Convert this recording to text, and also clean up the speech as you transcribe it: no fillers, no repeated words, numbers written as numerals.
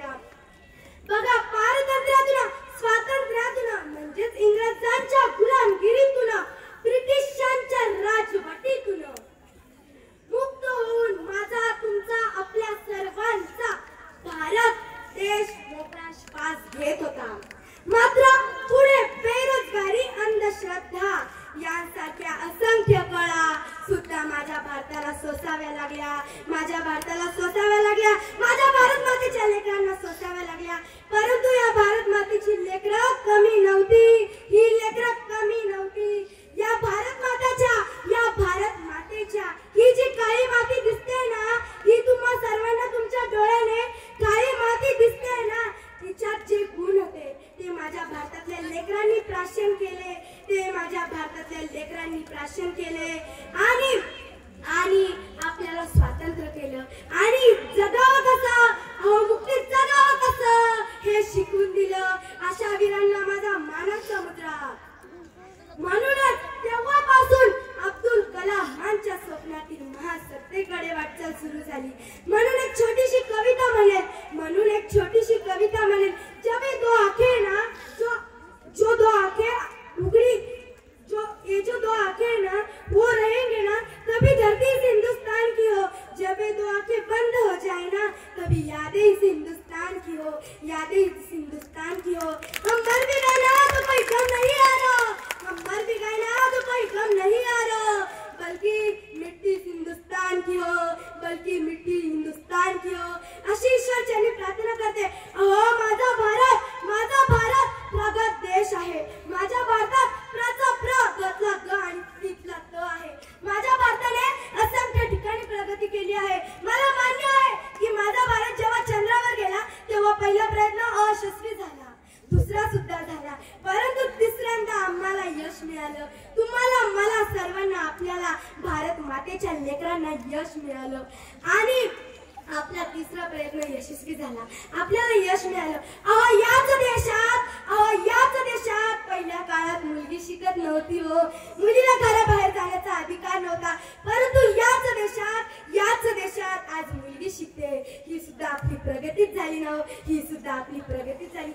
मेरा. बघा, पारतंत्र्यातून, स्वातंत्र्यातून, म्हणजेच इंग्रजांच्या गुलामगिरीतून, ब्रिटिशांच्या राजवटीतून मुक्त होऊन माझा, तुमचा, आपल्या सर्वांचा भारत देश मोकळा श्वास घेत होता. मात्र पुढे बेरोजगारी, अंधश्रद्धा यांसारख्या असंख्य कळा सुद्धा माझ्या भारताला सोसाव्या लागल्या. माझ्या भारताला सोसाव्या लागल्या, माझ्या भारत मातेच्या लेकरांना सोसाव्या लागल्या. परंतु या भारत मातेची लेकरं कमी नव्हती. ही लेकरं कमी नव्हती. या भारत मातेच्या ही जी काळी माती दिसते ना, ही तुम्हा सर्वांना तुमच्या डोळ्याने काळी माती दिसते ना, तिच्यात जे गुण होते ते माझ्या भारतातल्या लेकरांनी प्राशन केले. ते माझ्या भारतातल्या लेकरांनी प्राशन केले आणि आपल्याला स्वातंत्र्य केलं. आणि जगावं कसं, मुक्तीत जगावं कसं हे शिकवून दिलं. अशा वीरांना माझा मानाचा मुद्रा. म्हणूनच तेव्हापासून अब्दुल कलामांच्या स्वप्नातील महासत्तेकडे वाटचाल सुरू झाली. म्हणून एक छोटीशी कविता म्हणेल. जब ये दो आंखें ना, जो दो आंखें उघड़ी, जो दो आंखें ना वो रहेंगे ना, तभी धरती इस हिंदुस्तान की हो. जब ये दो आंखें बंद हो जाए ना, तभी यादें इस हिंदुस्तान की हो. हम मर भी गए ना तो कोई गम नहीं आ रहा. बल्कि मिट्टी हिंदुस्तान की हो. अशी ईश्वरचरणी प्रार्थना करते. अहो, माझा भारत प्रगत देश आहे. माझ्या भारतात प्रगतला ग आणि तिथला त आहे. माझ्या भारताने असंख्य ठिकाणी प्रगती केली आहे. मला मान्य आहे की माझा भारत जेव्हा चंद्रावर गेला तेव्हा पहिला प्रयत्न अयशस्वी झाला, दुसरा सुद्धा झाला, परंतु तिसऱ्यांदा आम्हाला यश मिळालं. तुम्हाला, मला, सर्वांना, आपल्याला, भारत मातेच्या लेकरांना यश मिळालं. आणि आपला तिसरा प्रयत्न यशस्वी झाला. आपल्याला यश मिळालं. अहो, याच देशात पहिल्या काळात मुलगी शिकत नव्हती हो. मुलीला घराबाहेर जाण्याचा अधिकार नव्हता. परंतु याच देशात आज मुलगी शिकते. ही सुद्धा आपली प्रगतीच झाली ना. ही सुद्धा आपली प्रगतीच झाली.